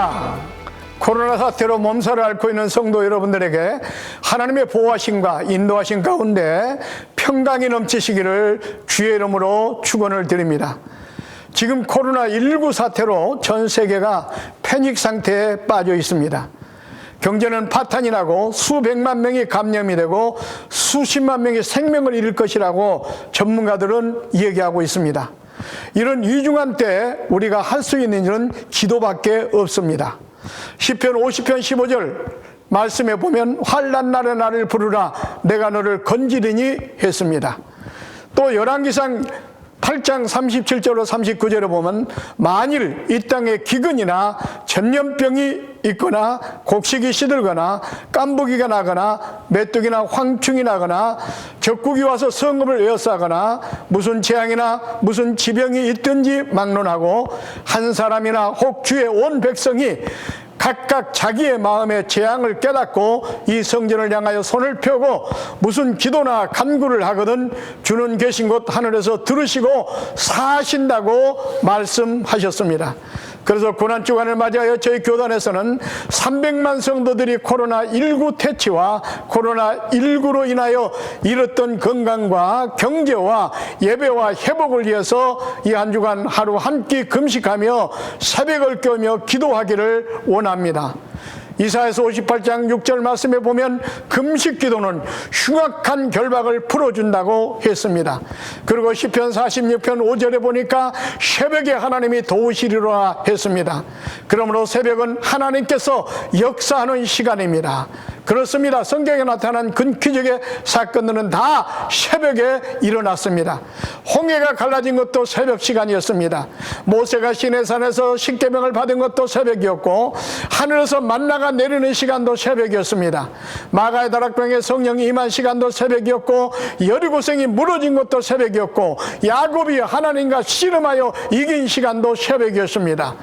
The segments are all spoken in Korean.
할렐루야! 코로나 사태로 몸살을 앓고 있는 성도 여러분들에게 하나님의 보호하심과 인도하심 가운데 평강이 넘치시기를 주의 이름으로 축원을 드립니다. 지금 코로나19 사태로 전 세계가 패닉 상태에 빠져 있습니다. 경제는 파탄이 나고 수백만 명이 감염이 되고 수십만 명이 생명을 잃을 것이라고 전문가들은 얘기하고 있습니다. 이런 위중한 때 우리가 할 수 있는 일은 기도밖에 없습니다. 시편 50편 15절 말씀에 보면 환난 날에 나를 부르라 내가 너를 건지리니 했습니다. 또 열왕기상 8장 37절로 39절에 보면 만일 이 땅에 기근이나 전염병이 있거나 곡식이 시들거나 깐부기가 나거나 메뚜기나 황충이 나거나 적국이 와서 성읍을 에워싸거나 무슨 재앙이나 무슨 지병이 있든지 막론하고 한 사람이나 혹 주의 온 백성이 각각 자기의 마음의 재앙을 깨닫고 이 성전을 향하여 손을 펴고 무슨 기도나 간구를 하거든 주는 계신 곳 하늘에서 들으시고 사하신다고 말씀하셨습니다. 그래서 고난주간을 맞이하여 저희 교단에서는 300만 성도들이 코로나19 퇴치와 코로나19로 인하여 잃었던 건강과 경제와 예배와 회복을 위해서 이 한 주간 하루 한 끼 금식하며 새벽을 깨우며 기도하기를 원합니다. 이사야서 58장 6절 말씀에 보면 금식 기도는 흉악한 결박을 풀어준다고 했습니다. 그리고 시편 46편 5절에 보니까 새벽에 하나님이 도우시리라 했습니다. 그러므로 새벽은 하나님께서 역사하는 시간입니다. 그렇습니다. 성경에 나타난 근기적의 사건들은 다 새벽에 일어났습니다. 홍해가 갈라진 것도 새벽 시간이었습니다. 모세가 시내산에서 십계명을 받은 것도 새벽이었고 하늘에서 만나가 내리는 시간도 새벽이었습니다. 마가의 다락방에 성령이 임한 시간도 새벽이었고 여리고성이 무너진 것도 새벽이었고 야곱이 하나님과 씨름하여 이긴 시간도 새벽이었습니다.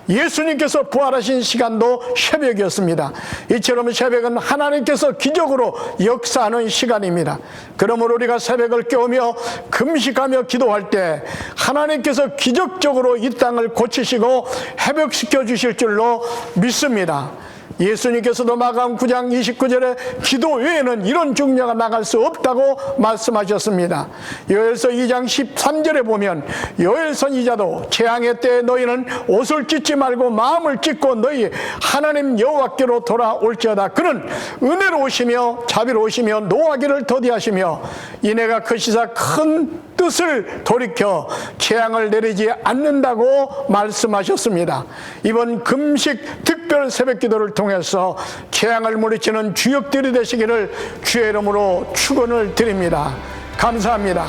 예수님께서 부활하신 시간도 새벽이었습니다. 이처럼 새벽은 하나님께서 기적으로 역사하는 시간입니다. 그러므로 우리가 새벽을 깨우며 금식하며 기도할 때 하나님께서 기적적으로 이 땅을 고치시고 회복시켜 주실 줄로 믿습니다. 예수님께서도 마가음 9장 29절에 기도 외에는 이런 중녀가 나갈 수 없다고 말씀하셨습니다. 요엘서 2장 13절에 보면 요엘 선지자도 재앙의 때에 너희는 옷을 찢지 말고 마음을 찢고 너희 하나님 여호와께로 돌아올지어다. 그는 은혜로우시며 자비로우시며 노하기를 더디하시며 이내가 크시사 큰 뜻을 돌이켜 재앙을 내리지 않는다고 말씀하셨습니다. 이번 금식 특별 새벽기도를 통해서 재앙을 물리치는 주역들이 되시기를 주의 이름으로 축원을 드립니다. 감사합니다.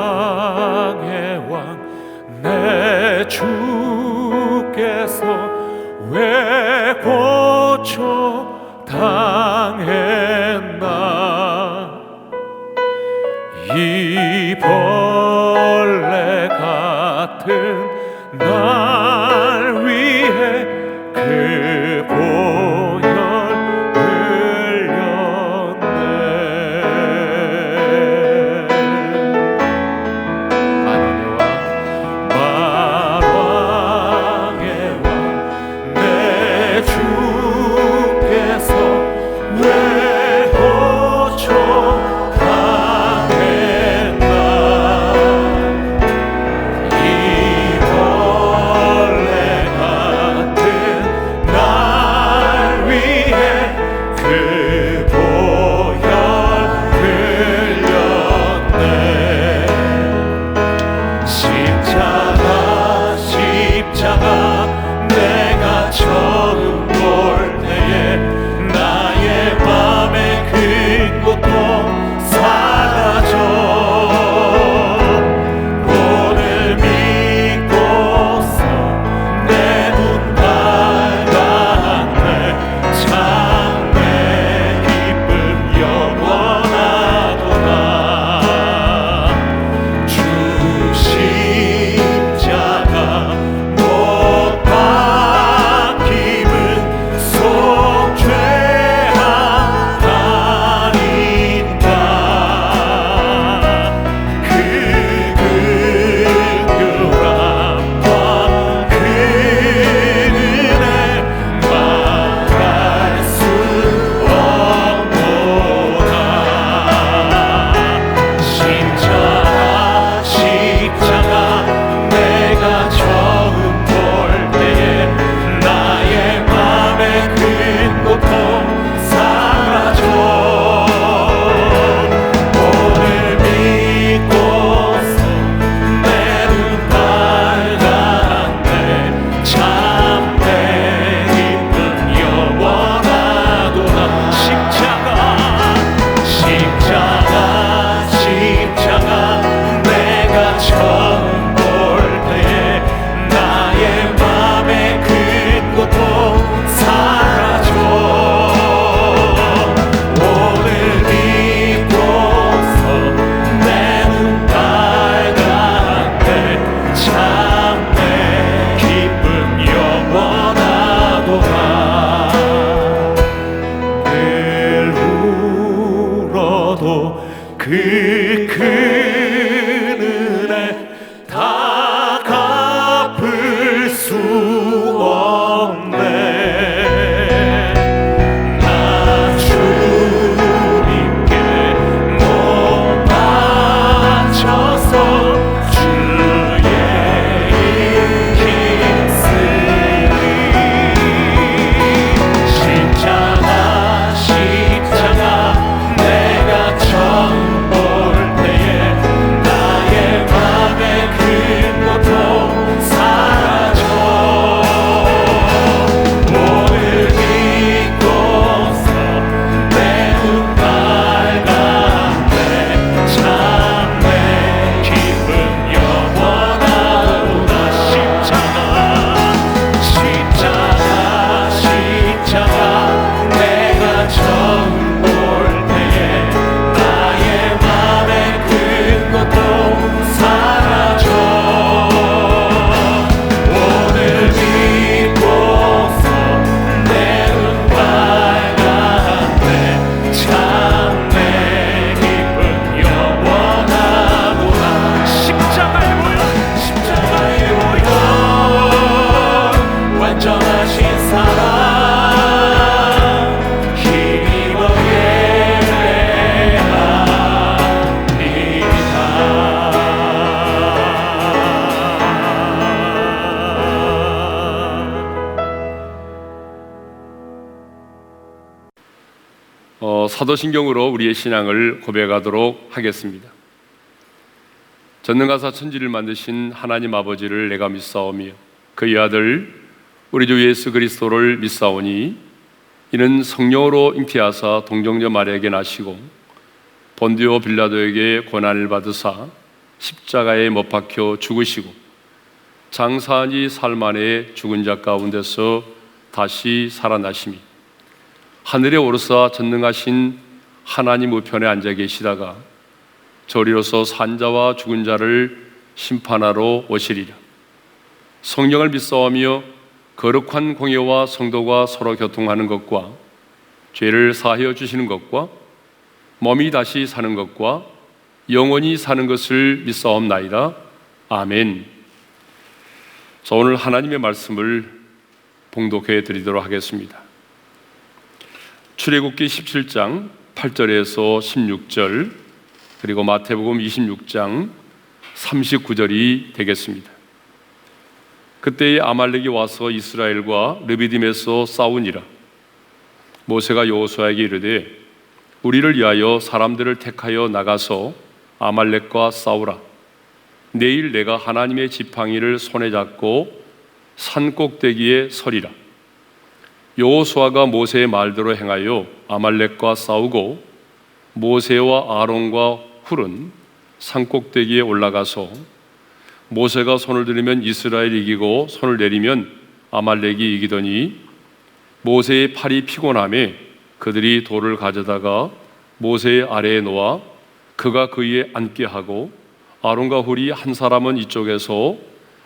만왕의 왕 내 주께서 왜 고쳐 당했나 이 벌레 같은 날 위해 그 보혈 흘렸네. 만왕의 왕 내 주께서 왜 고쳐 당했나 사도신경으로 우리의 신앙을 고백하도록 하겠습니다. 전능하사 천지를 만드신 하나님 아버지를 내가 믿사오며 그의 아들 우리 주 예수 그리스도를 믿사오니 이는 성령으로 잉태하사 동정녀 마리아에게 나시고 본디오 빌라도에게 고난을 받으사 십자가에 못 박혀 죽으시고 장사하니 사흘 만에 죽은 자 가운데서 다시 살아나시니 하늘에 오르사 전능하신 하나님 우편에 앉아 계시다가 저리로서 산자와 죽은 자를 심판하러 오시리라. 성령을 믿사오며 거룩한 공예와 성도가 서로 교통하는 것과 죄를 사하여 주시는 것과 몸이 다시 사는 것과 영원히 사는 것을 믿사옵나이다. 아멘. 자, 오늘 하나님의 말씀을 봉독해 드리도록 하겠습니다. 출애굽기 17장 8절에서 16절 그리고 마태복음 26장 39절이 되겠습니다. 그때에 아말렉이 와서 이스라엘과 르비딤에서 싸우니라. 모세가 여호수아에게 이르되 우리를 위하여 사람들을 택하여 나가서 아말렉과 싸우라. 내일 내가 하나님의 지팡이를 손에 잡고 산 꼭대기에 서리라. 여호수아가 모세의 말대로 행하여 아말렉과 싸우고 모세와 아론과 훌은 산 꼭대기에 올라가서 모세가 손을 들이면 이스라엘이 이기고 손을 내리면 아말렉이 이기더니 모세의 팔이 피곤함에 그들이 돌을 가져다가 모세의 아래에 놓아 그가 그 위에 앉게 하고 아론과 훌이 한 사람은 이쪽에서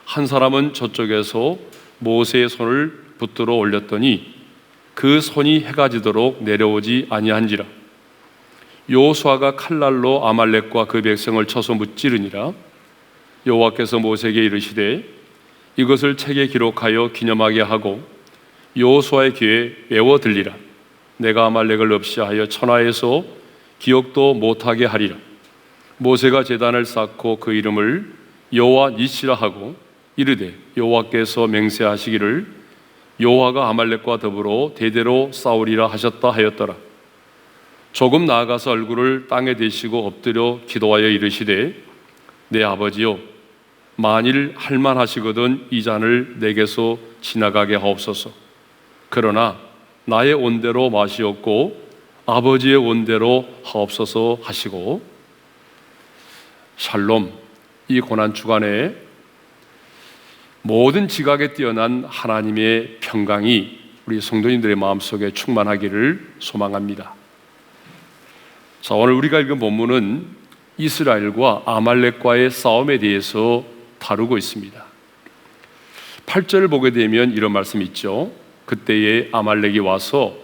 한 사람은 저쪽에서 모세의 손을 붙들어 올렸더니 그 손이 해가 지도록 내려오지 아니한지라. 여호수아가 칼날로 아말렉과 그 백성을 쳐서 무찌르니라. 여호와께서 모세에게 이르시되 이것을 책에 기록하여 기념하게 하고 여호수아의 귀에 외워 들리라. 내가 아말렉을 없이 하여 천하에서 기억도 못하게 하리라. 모세가 제단을 쌓고 그 이름을 여호와 니시라 하고 이르되 여호와께서 맹세하시기를 여호와가 아말렉과 더불어 대대로 싸우리라 하셨다 하였더라. 조금 나아가서 얼굴을 땅에 대시고 엎드려 기도하여 이르시되 내 아버지여 만일 할만하시거든 이 잔을 내게서 지나가게 하옵소서. 그러나 나의 온대로 마시옵고 아버지의 온대로 하옵소서 하시고 샬롬. 이 고난 주간에 모든 지각에 뛰어난 하나님의 평강이 우리 성도님들의 마음속에 충만하기를 소망합니다. 자, 오늘 우리가 읽은 본문은 이스라엘과 아말렉과의 싸움에 대해서 다루고 있습니다. 8절을 보게 되면 이런 말씀이 있죠. 그때에 아말렉이 와서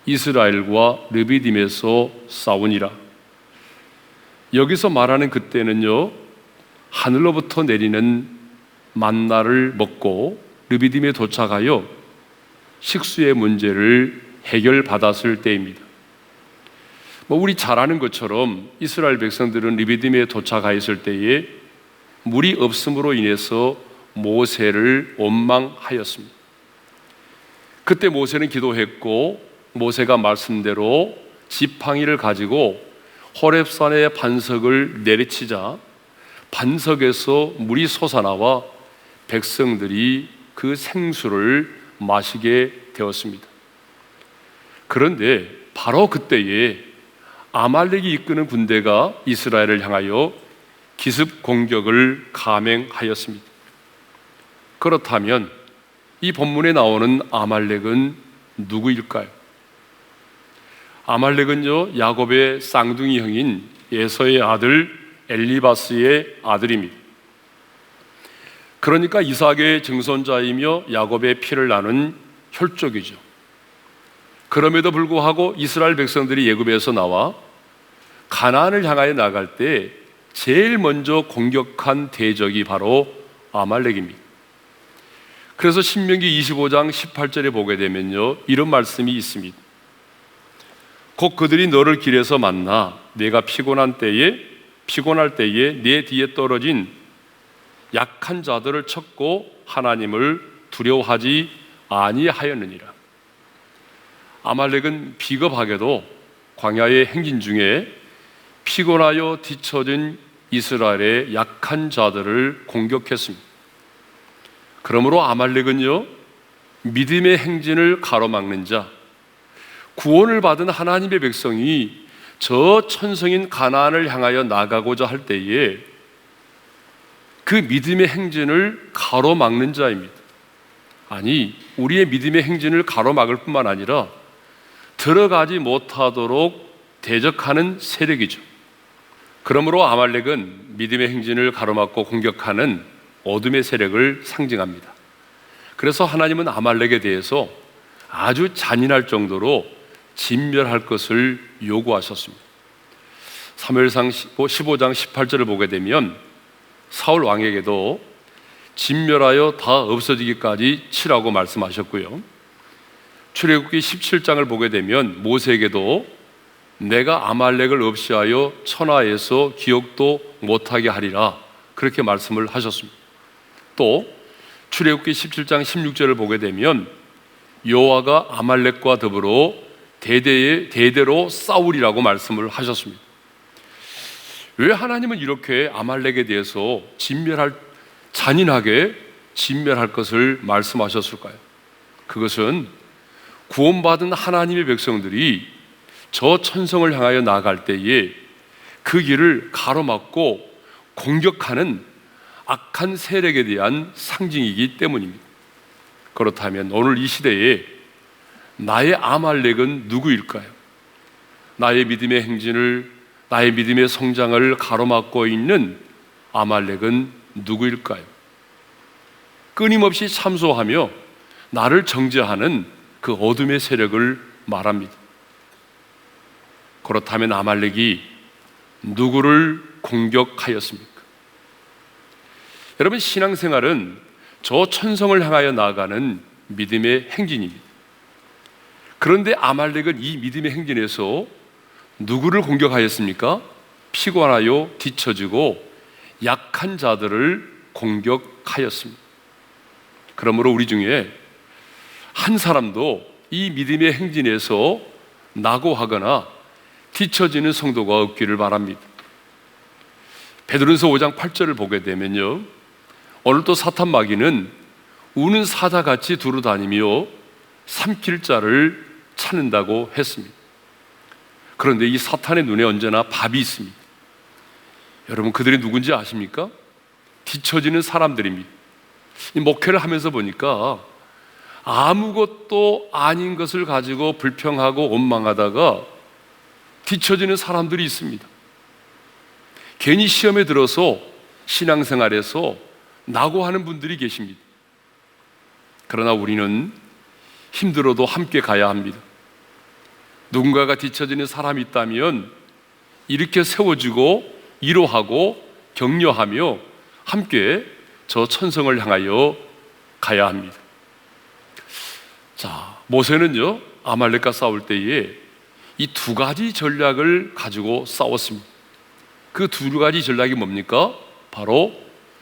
이스라엘과 르비딤에서 싸우니라. 여기서 말하는 그때는요, 하늘로부터 내리는 만나를 먹고 르비딤에 도착하여 식수의 문제를 해결받았을 때입니다. 우리 잘 아는 것처럼 이스라엘 백성들은 르비딤에 도착하였을 때에 물이 없음으로 인해서 모세를 원망하였습니다. 그때 모세는 기도했고 모세가 말씀대로 지팡이를 가지고 호렙산의 반석을 내리치자 반석에서 물이 솟아나와 백성들이 그 생수를 마시게 되었습니다. 그런데 바로 그때에 아말렉이 이끄는 군대가 이스라엘을 향하여 기습 공격을 감행하였습니다. 그렇다면 이 본문에 나오는 아말렉은 누구일까요? 아말렉은요, 야곱의 쌍둥이 형인 에서의 아들 엘리바스의 아들입니다. 그러니까 이삭의 증손자이며 야곱의 피를 나눈 혈족이죠. 그럼에도 불구하고 이스라엘 백성들이 애굽에서 나와 가나안을 향하여 나갈 때 제일 먼저 공격한 대적이 바로 아말렉입니다. 그래서 신명기 25장 18절에 보게 되면요, 이런 말씀이 있습니다. 곧 그들이 너를 길에서 만나 내가 피곤할 때에 내 뒤에 떨어진 약한 자들을 쳤고 하나님을 두려워하지 아니하였느니라. 아말렉은 비겁하게도 광야의 행진 중에 피곤하여 뒤처진 이스라엘의 약한 자들을 공격했습니다. 그러므로 아말렉은요, 믿음의 행진을 가로막는 자, 구원을 받은 하나님의 백성이 저 천성인 가나안을 향하여 나가고자 할 때에 그 믿음의 행진을 가로막는 자입니다. 아니, 우리의 믿음의 행진을 가로막을 뿐만 아니라 들어가지 못하도록 대적하는 세력이죠. 그러므로 아말렉은 믿음의 행진을 가로막고 공격하는 어둠의 세력을 상징합니다. 그래서 하나님은 아말렉에 대해서 아주 잔인할 정도로 진멸할 것을 요구하셨습니다. 사무엘상 15장 18절을 보게 되면 사울 왕에게도 진멸하여 다 없어지기까지 치라고 말씀하셨고요. 출애굽기 17장을 보게 되면 모세에게도 내가 아말렉을 없이하여 천하에서 기억도 못하게 하리라, 그렇게 말씀을 하셨습니다. 또 출애굽기 17장 16절을 보게 되면 여호와가 아말렉과 더불어 대대로 싸우리라고 말씀을 하셨습니다. 왜 하나님은 이렇게 아말렉에 대해서 잔인하게 진멸할 것을 말씀하셨을까요? 그것은 구원받은 하나님의 백성들이 저 천성을 향하여 나아갈 때에 그 길을 가로막고 공격하는 악한 세력에 대한 상징이기 때문입니다. 그렇다면 오늘 이 시대에 나의 아말렉은 누구일까요? 나의 믿음의 행진을, 나의 믿음의 성장을 가로막고 있는 아말렉은 누구일까요? 끊임없이 참소하며 나를 정죄하는 그 어둠의 세력을 말합니다. 그렇다면 아말렉이 누구를 공격하였습니까? 여러분, 신앙생활은 저 천성을 향하여 나아가는 믿음의 행진입니다. 그런데 아말렉은 이 믿음의 행진에서 누구를 공격하였습니까? 피곤하여 뒤처지고 약한 자들을 공격하였습니다. 그러므로 우리 중에 한 사람도 이 믿음의 행진에서 낙오하거나 뒤처지는 성도가 없기를 바랍니다. 베드로전서 5장 8절을 보게 되면요, 오늘도 사탄 마귀는 우는 사자같이 두루다니며 삼킬 자를 찾는다고 했습니다. 그런데 이 사탄의 눈에 언제나 밥이 있습니다. 여러분, 그들이 누군지 아십니까? 뒤처지는 사람들입니다. 이 목회를 하면서 보니까 아무것도 아닌 것을 가지고 불평하고 원망하다가 뒤처지는 사람들이 있습니다. 괜히 시험에 들어서 신앙생활에서 낙오하는 분들이 계십니다. 그러나 우리는 힘들어도 함께 가야 합니다. 누군가가 뒤처지는 사람이 있다면 이렇게 세워주고 위로하고 격려하며 함께 저 천성을 향하여 가야 합니다. 자, 모세는요, 아말렉과 싸울 때에 이 두 가지 전략을 가지고 싸웠습니다. 그 두 가지 전략이 뭡니까? 바로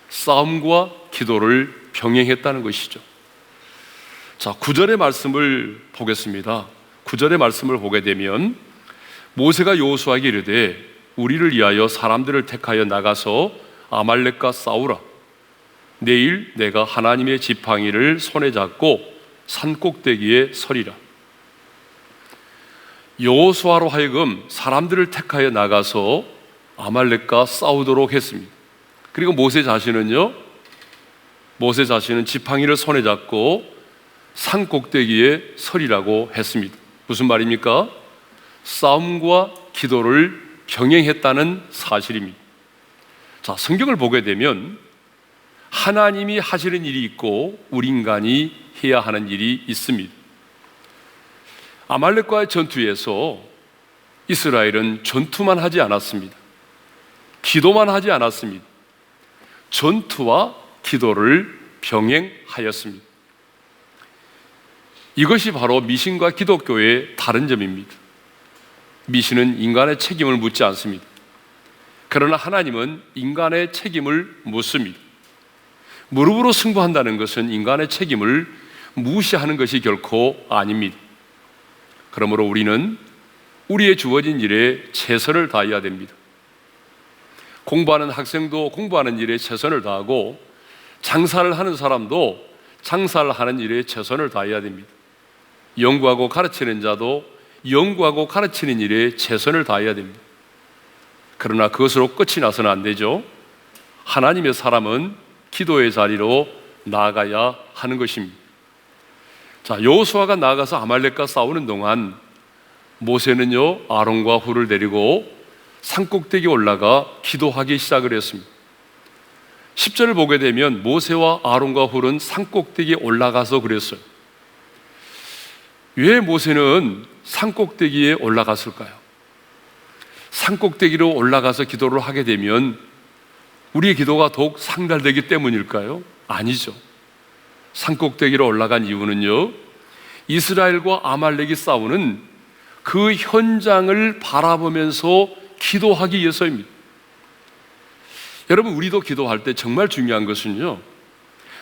싸움과 기도를 병행했다는 것이죠. 자, 9절의 말씀을 보겠습니다. 9절의 말씀을 보게 되면 모세가 여호수아에게 이르되 우리를 위하여 사람들을 택하여 나가서 아말렉과 싸우라. 내일 내가 하나님의 지팡이를 손에 잡고 산 꼭대기에 서리라. 여호수아로 하여금 사람들을 택하여 나가서 아말렉과 싸우도록 했습니다. 그리고 모세 자신은 지팡이를 손에 잡고 산 꼭대기에 서리라고 했습니다. 무슨 말입니까? 싸움과 기도를 병행했다는 사실입니다. 자, 성경을 보게 되면 하나님이 하시는 일이 있고 우리 인간이 해야 하는 일이 있습니다. 아말렉과의 전투에서 이스라엘은 전투만 하지 않았습니다. 기도만 하지 않았습니다. 전투와 기도를 병행하였습니다. 이것이 바로 미신과 기독교의 다른 점입니다. 미신은 인간의 책임을 묻지 않습니다. 그러나 하나님은 인간의 책임을 묻습니다. 무릎으로 승부한다는 것은 인간의 책임을 무시하는 것이 결코 아닙니다. 그러므로 우리는 우리의 주어진 일에 최선을 다해야 됩니다. 공부하는 학생도 공부하는 일에 최선을 다하고 장사를 하는 사람도 장사를 하는 일에 최선을 다해야 됩니다. 연구하고 가르치는 자도 연구하고 가르치는 일에 최선을 다해야 됩니다. 그러나 그것으로 끝이 나서는 안 되죠. 하나님의 사람은 기도의 자리로 나아가야 하는 것입니다. 자, 여호수아가 나아가서 아말렉과 싸우는 동안 모세는요 아론과 훌을 데리고 산꼭대기에 올라가 기도하기 시작을 했습니다. 10절을 보게 되면 모세와 아론과 훌은 산꼭대기에 올라가서 그랬어요. 왜 모세는 산꼭대기에 올라갔을까요? 산꼭대기로 올라가서 기도를 하게 되면 우리의 기도가 더욱 상달되기 때문일까요? 아니죠. 산꼭대기로 올라간 이유는요, 이스라엘과 아말렉이 싸우는 그 현장을 바라보면서 기도하기 위해서입니다. 여러분, 우리도 기도할 때 정말 중요한 것은요,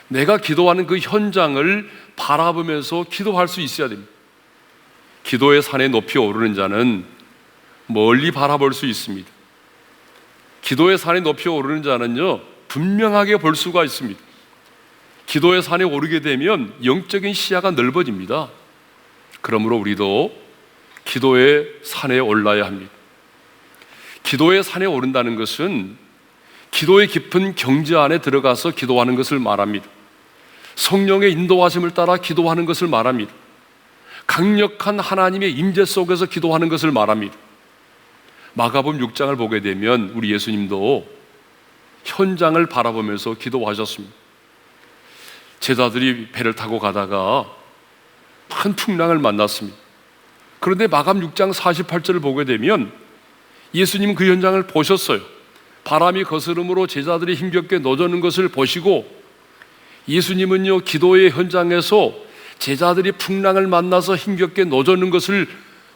내가 기도하는 그 현장을 바라보면서 기도할 수 있어야 됩니다. 기도의 산에 높이 오르는 자는 멀리 바라볼 수 있습니다. 기도의 산에 높이 오르는 자는요 분명하게 볼 수가 있습니다. 기도의 산에 오르게 되면 영적인 시야가 넓어집니다. 그러므로 우리도 기도의 산에 올라야 합니다. 기도의 산에 오른다는 것은 기도의 깊은 경지 안에 들어가서 기도하는 것을 말합니다. 성령의 인도하심을 따라 기도하는 것을 말합니다. 강력한 하나님의 임재 속에서 기도하는 것을 말합니다. 마가복음 6장을 보게 되면 우리 예수님도 현장을 바라보면서 기도하셨습니다. 제자들이 배를 타고 가다가 큰 풍랑을 만났습니다. 그런데 마가복음 6장 48절을 보게 되면 예수님은 그 현장을 보셨어요. 바람이 거스름으로 제자들이 힘겹게 노젓는 것을 보시고 예수님은요 기도의 현장에서 제자들이 풍랑을 만나서 힘겹게 노젓는 것을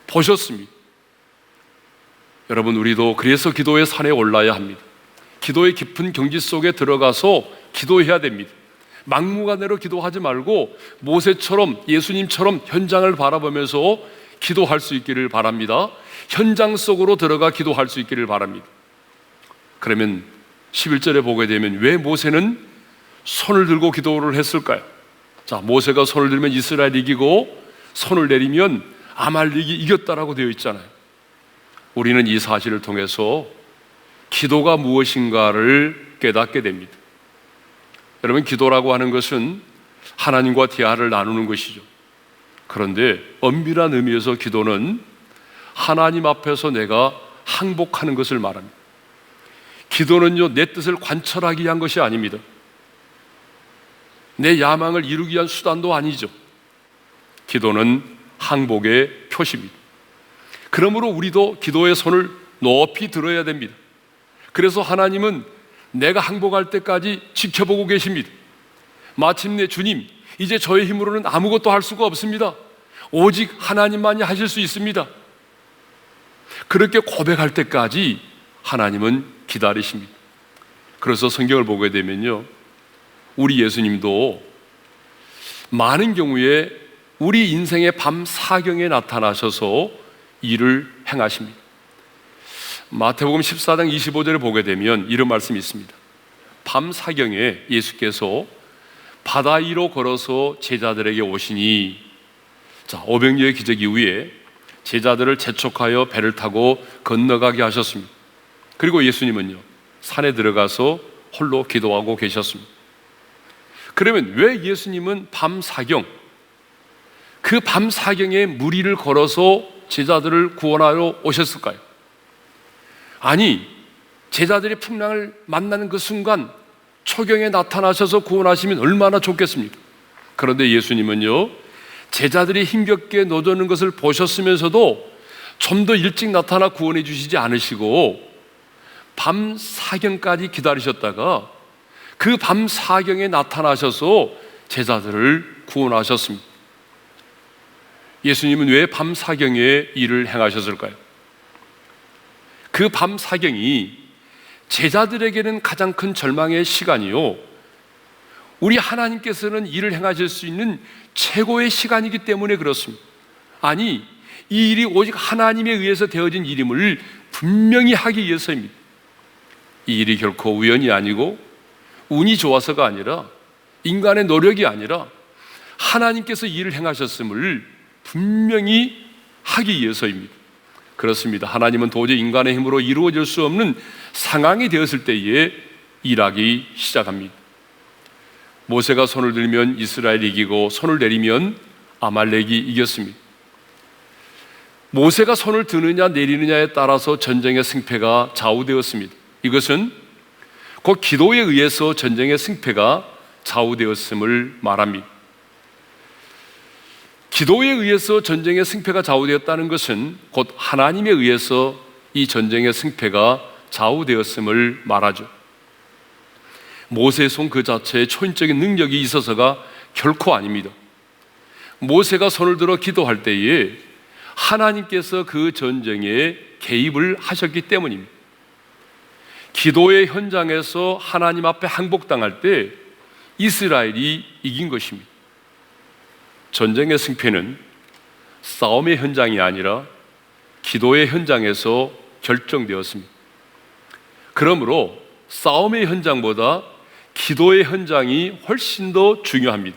보셨습니다. 여러분, 우리도 그래서 기도의 산에 올라야 합니다. 기도의 깊은 경지 속에 들어가서 기도해야 됩니다. 막무가내로 기도하지 말고 모세처럼, 예수님처럼 현장을 바라보면서 기도할 수 있기를 바랍니다. 현장 속으로 들어가 기도할 수 있기를 바랍니다. 그러면 11절에 보게 되면 왜 모세는 손을 들고 기도를 했을까요? 자, 모세가 손을 들면 이스라엘이 이기고 손을 내리면 아말렉이 이겼다라고 되어 있잖아요. 우리는 이 사실을 통해서 기도가 무엇인가를 깨닫게 됩니다. 여러분, 기도라고 하는 것은 하나님과 대화를 나누는 것이죠. 그런데 엄밀한 의미에서 기도는 하나님 앞에서 내가 항복하는 것을 말합니다. 기도는요, 내 뜻을 관철하기 위한 것이 아닙니다. 내 야망을 이루기 위한 수단도 아니죠. 기도는 항복의 표시입니다. 그러므로 우리도 기도의 손을 높이 들어야 됩니다. 그래서 하나님은 내가 항복할 때까지 지켜보고 계십니다. 마침내 주님, 이제 저의 힘으로는 아무것도 할 수가 없습니다. 오직 하나님만이 하실 수 있습니다. 그렇게 고백할 때까지 하나님은 기다리십니다. 그래서 성경을 보게 되면요, 우리 예수님도 많은 경우에 우리 인생의 밤 사경에 나타나셔서 일을 행하십니다. 마태복음 14장 25절을 보게 되면 이런 말씀이 있습니다. 밤 사경에 예수께서 바다 위로 걸어서 제자들에게 오시니, 자, 오병이어의 기적 이후에 제자들을 재촉하여 배를 타고 건너가게 하셨습니다. 그리고 예수님은요 산에 들어가서 홀로 기도하고 계셨습니다. 그러면 왜 예수님은 밤 사경, 그 밤 사경에 무리를 걸어서 제자들을 구원하러 오셨을까요? 아니, 제자들이 풍랑을 만나는 그 순간 초경에 나타나셔서 구원하시면 얼마나 좋겠습니까? 그런데 예수님은요 제자들이 힘겹게 노젓는 것을 보셨으면서도 좀 더 일찍 나타나 구원해 주시지 않으시고 밤 사경까지 기다리셨다가 그 밤 사경에 나타나셔서 제자들을 구원하셨습니다. 예수님은 왜 밤 사경에 일을 행하셨을까요? 그 밤 사경이 제자들에게는 가장 큰 절망의 시간이요, 우리 하나님께서는 일을 행하실 수 있는 최고의 시간이기 때문에 그렇습니다. 아니, 이 일이 오직 하나님에 의해서 되어진 일임을 분명히 하기 위해서입니다. 이 일이 결코 우연이 아니고 운이 좋아서가 아니라 인간의 노력이 아니라 하나님께서 이 일을 행하셨음을 분명히 하기 위해서입니다. 그렇습니다. 하나님은 도저히 인간의 힘으로 이루어질 수 없는 상황이 되었을 때에 일하기 시작합니다. 모세가 손을 들면 이스라엘이 이기고 손을 내리면 아말렉이 이겼습니다. 모세가 손을 드느냐 내리느냐에 따라서 전쟁의 승패가 좌우되었습니다. 이것은 곧 기도에 의해서 전쟁의 승패가 좌우되었음을 말합니다. 기도에 의해서 전쟁의 승패가 좌우되었다는 것은 곧 하나님에 의해서 이 전쟁의 승패가 좌우되었음을 말하죠. 모세의 손 그 자체에 초인적인 능력이 있어서가 결코 아닙니다. 모세가 손을 들어 기도할 때에 하나님께서 그 전쟁에 개입을 하셨기 때문입니다. 기도의 현장에서 하나님 앞에 항복당할 때 이스라엘이 이긴 것입니다. 전쟁의 승패는 싸움의 현장이 아니라 기도의 현장에서 결정되었습니다. 그러므로 싸움의 현장보다 기도의 현장이 훨씬 더 중요합니다.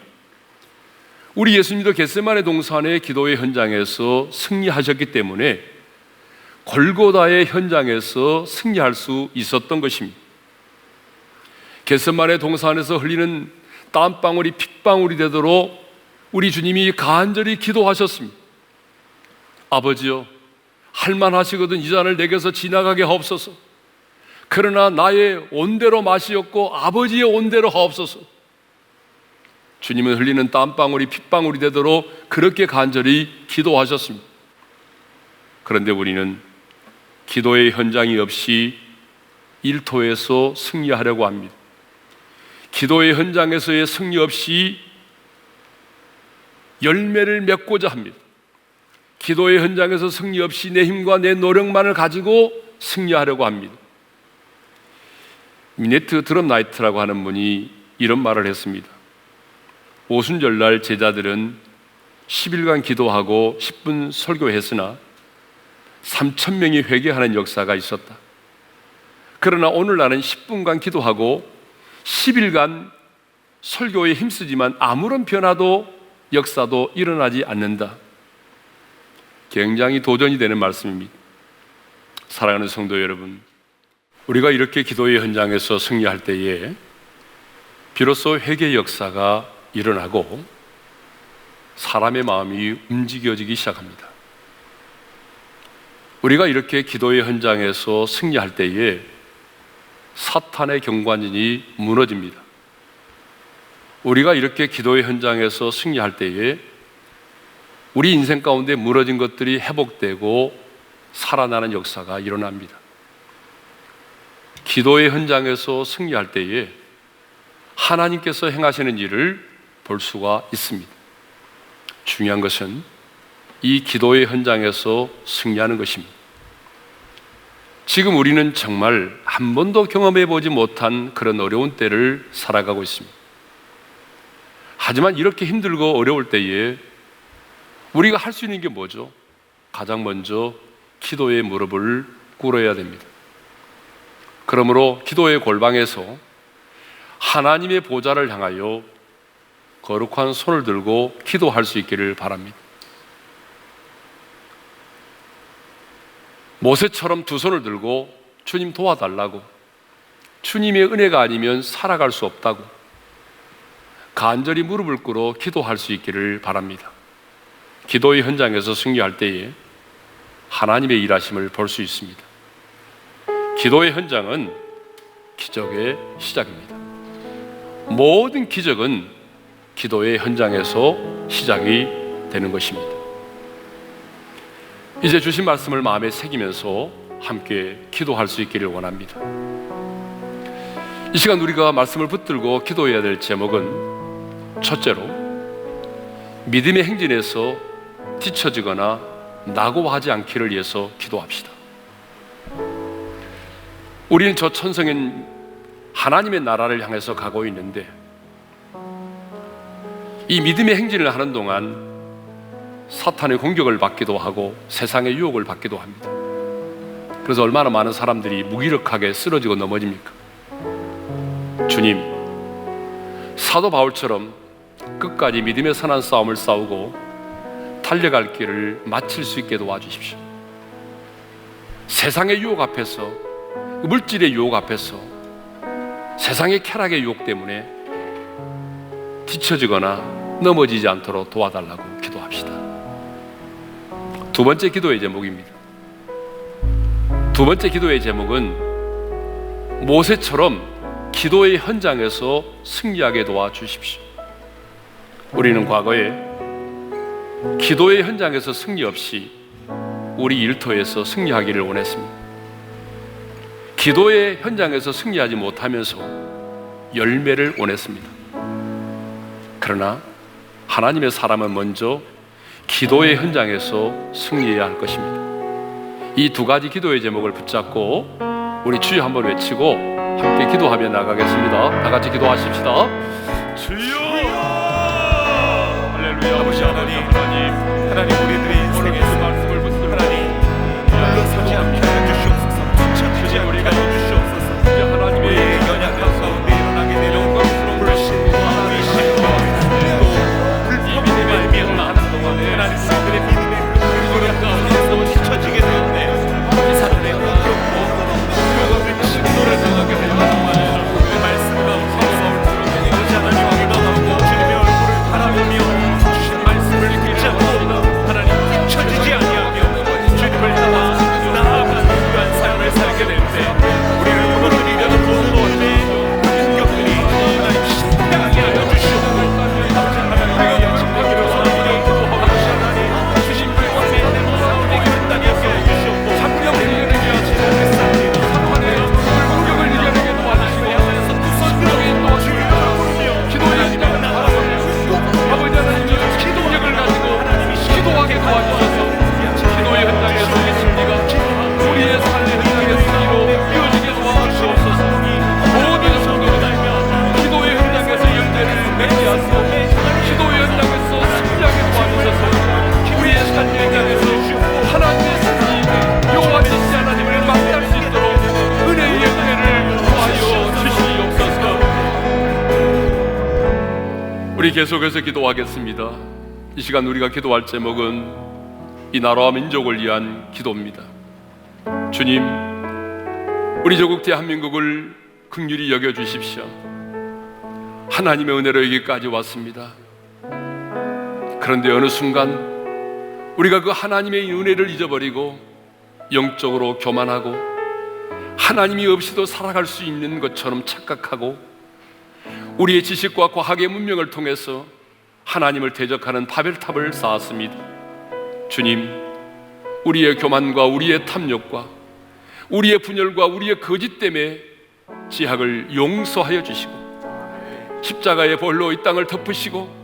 우리 예수님도 겟세마네 동산의 기도의 현장에서 승리하셨기 때문에 골고다의 현장에서 승리할 수 있었던 것입니다. 겟세마네 동산에서 흘리는 땀방울이 핏방울이 되도록 우리 주님이 간절히 기도하셨습니다. 아버지여, 할만하시거든 이 잔을 내게서 지나가게 하옵소서. 그러나 나의 온대로 마시옵고 아버지의 온대로 하옵소서. 주님은 흘리는 땀방울이 핏방울이 되도록 그렇게 간절히 기도하셨습니다. 그런데 우리는 기도의 현장이 없이 일터에서 승리하려고 합니다. 기도의 현장에서의 승리 없이 열매를 맺고자 합니다. 기도의 현장에서 승리 없이 내 힘과 내 노력만을 가지고 승리하려고 합니다. 미네트 드럼나이트라고 하는 분이 이런 말을 했습니다. 오순절날 제자들은 10일간 기도하고 10분 설교했으나 3,000명이 회개하는 역사가 있었다. 그러나 오늘날은 10분간 기도하고 10일간 설교에 힘쓰지만 아무런 변화도 역사도 일어나지 않는다. 굉장히 도전이 되는 말씀입니다. 사랑하는 성도 여러분, 우리가 이렇게 기도의 현장에서 승리할 때에 비로소 회개의 역사가 일어나고 사람의 마음이 움직여지기 시작합니다. 우리가 이렇게 기도의 현장에서 승리할 때에 사탄의 경관진이 무너집니다. 우리가 이렇게 기도의 현장에서 승리할 때에 우리 인생 가운데 무너진 것들이 회복되고 살아나는 역사가 일어납니다. 기도의 현장에서 승리할 때에 하나님께서 행하시는 일을 볼 수가 있습니다. 중요한 것은 이 기도의 현장에서 승리하는 것입니다. 지금 우리는 정말 한 번도 경험해 보지 못한 그런 어려운 때를 살아가고 있습니다. 하지만 이렇게 힘들고 어려울 때에 우리가 할 수 있는 게 뭐죠? 가장 먼저 기도의 무릎을 꿇어야 됩니다. 그러므로 기도의 골방에서 하나님의 보좌를 향하여 거룩한 손을 들고 기도할 수 있기를 바랍니다. 모세처럼 두 손을 들고 주님 도와달라고, 주님의 은혜가 아니면 살아갈 수 없다고 간절히 무릎을 꿇어 기도할 수 있기를 바랍니다. 기도의 현장에서 승리할 때에 하나님의 일하심을 볼 수 있습니다. 기도의 현장은 기적의 시작입니다. 모든 기적은 기도의 현장에서 시작이 되는 것입니다. 이제 주신 말씀을 마음에 새기면서 함께 기도할 수 있기를 원합니다. 이 시간 우리가 말씀을 붙들고 기도해야 될 제목은 첫째로 믿음의 행진에서 뒤처지거나 낙오하지 않기를 위해서 기도합시다. 우리는 저 천성인 하나님의 나라를 향해서 가고 있는데 이 믿음의 행진을 하는 동안 사탄의 공격을 받기도 하고 세상의 유혹을 받기도 합니다. 그래서 얼마나 많은 사람들이 무기력하게 쓰러지고 넘어집니까? 주님, 사도 바울처럼 끝까지 믿음의 선한 싸움을 싸우고 달려갈 길을 마칠 수 있게 도와주십시오. 세상의 유혹 앞에서, 물질의 유혹 앞에서, 세상의 쾌락의 유혹 때문에 뒤처지거나 넘어지지 않도록 도와달라고 기도합시다. 두 번째 기도의 제목입니다. 두 번째 기도의 제목은 모세처럼 기도의 현장에서 승리하게 도와주십시오. 우리는 과거에 기도의 현장에서 승리 없이 우리 일터에서 승리하기를 원했습니다. 기도의 현장에서 승리하지 못하면서 열매를 원했습니다. 그러나 하나님의 사람은 먼저 기도의 현장에서 승리해야 할 것입니다. 이 두 가지 기도의 제목을 붙잡고 우리 주여 한번 외치고 함께 기도하며 나가겠습니다. 다 같이 기도하십시다. 주여! 할렐루야. 아버지 하나님, 우리들의 인생에서 말씀을 붙들고 하나님 물러서지 않게 하여 주시옵소서. 주지 우리가 주시옵소서. 하나님의 연약한 가운데 일어나게 되는 영광스러운 불신과 의심과 또 불법이 말미암아 하나님 사람들의 믿음의 그릇 가운데서 뒤처지게 되었네. 이 사람의 공격고 그가 신도를 당하게 되었다. 그 말씀 가운데서 아버지 하나님 기도하고 주님의 얼굴을 바라보며 주신 말씀을 붙잡고 하나님 뒤처지지 아니하며 주님을 따라 나아가는 그러한 삶을 살게 될 때 우리를 무너뜨리려는 모든 공격들이 하나님 실패하게 하여 주시옵고 하나님의 약속하기를 소원하며 기도하고 하나님 주신 말씀에 싸우게 된다니 하여 주시옵고 상명을 이겨내게 하시옵소서. 상관의 공격을 이겨내게 도와주시고 선수에게 도와주시고 기도의 시간을 바라보며 아버지 하나님 기도력을 가지고 기도하게 도와주셔서 기도의 현장에서 우리 승리가 우리의 삶의 현장의 승리로 이어지게 도와주시옵소서. 모든 성도들 기도의 현장에서 열매를 맺게 하시고 기도의 현장에서 승리하게 도와주셔서 우리의 삶의 현장에서 하나님의 승리 여호와 진짜 하나님을 만날 수 있도록 은혜의 열매를 도와여 주시옵소서. 우리 계속해서 기도하겠습니다. 이 시간 우리가 기도할 제목은 이 나라와 민족을 위한 기도입니다. 주님, 우리 조국 대한민국을 긍휼히 여겨주십시오. 하나님의 은혜로 여기까지 왔습니다. 그런데 어느 순간 우리가 그 하나님의 은혜를 잊어버리고 영적으로 교만하고 하나님이 없이도 살아갈 수 있는 것처럼 착각하고 우리의 지식과 과학의 문명을 통해서 하나님을 대적하는 바벨탑을 쌓았습니다. 주님, 우리의 교만과 우리의 탐욕과 우리의 분열과 우리의 거짓 때문에 지학을 용서하여 주시고 십자가의 벌로 이 땅을 덮으시고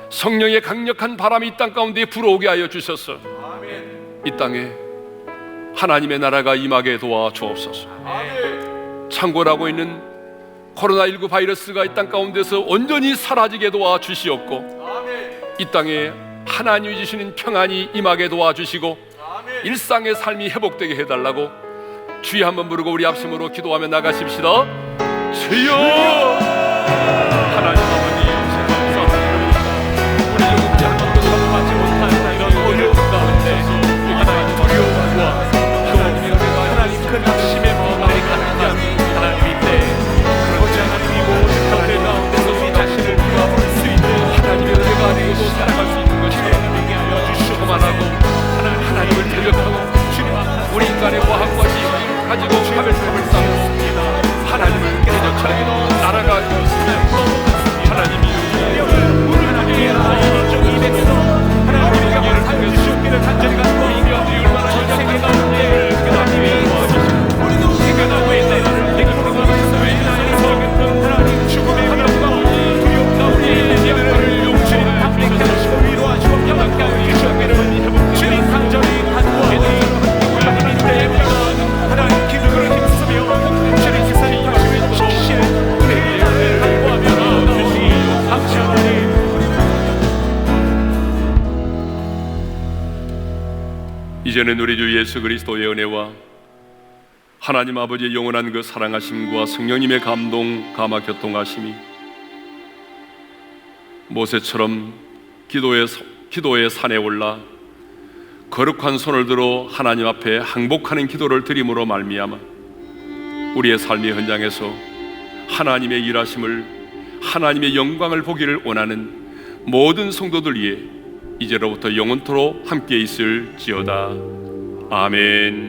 성령의 강력한 바람이 이 땅 가운데 불어오게 하여 주셔서 이 땅에 하나님의 나라가 임하게 도와주옵소서. 창궐하고 있는 코로나19 바이러스가 이 땅 가운데서 온전히 사라지게 도와주시옵고 이 땅에 하나님이 주시는 평안이 임하게 도와주시고 일상의 삶이 회복되게 해달라고 주여 한번 부르고 우리 합심으로 기도하며 나가십시다. 주여! 하나님 아버지 감사합니다. 우리 조국이 한 번도 사고하지 못한 이런 어려운 가운데 하나님 두려움과 또 하나님 큰 낙심의 마음들이 가득한 하나님인데 그렇지 하나님이 모든 가운데 가운데서 우리 자신을 돌아볼 수 있는 하나님의 은혜가 아니고 살아갈 수 있는 것이 하나님에게 하여 주시고 만하고 하나님을 대적하고 우리 인간의 과학과 지식을 가지고 바벨탑을 쌓았습니다. 하나님을 대적하고 나라가 이제는 우리 주 예수 그리스도의 은혜와 하나님 아버지의 영원한 그 사랑하심과 성령님의 감동, 감화, 교통하심이 모세처럼 기도의 산에 올라 거룩한 손을 들어 하나님 앞에 항복하는 기도를 드림으로 말미암아 우리의 삶의 현장에서 하나님의 일하심을, 하나님의 영광을 보기를 원하는 모든 성도들 위해 이제로부터 영원토록 함께 있을지어다. 아멘.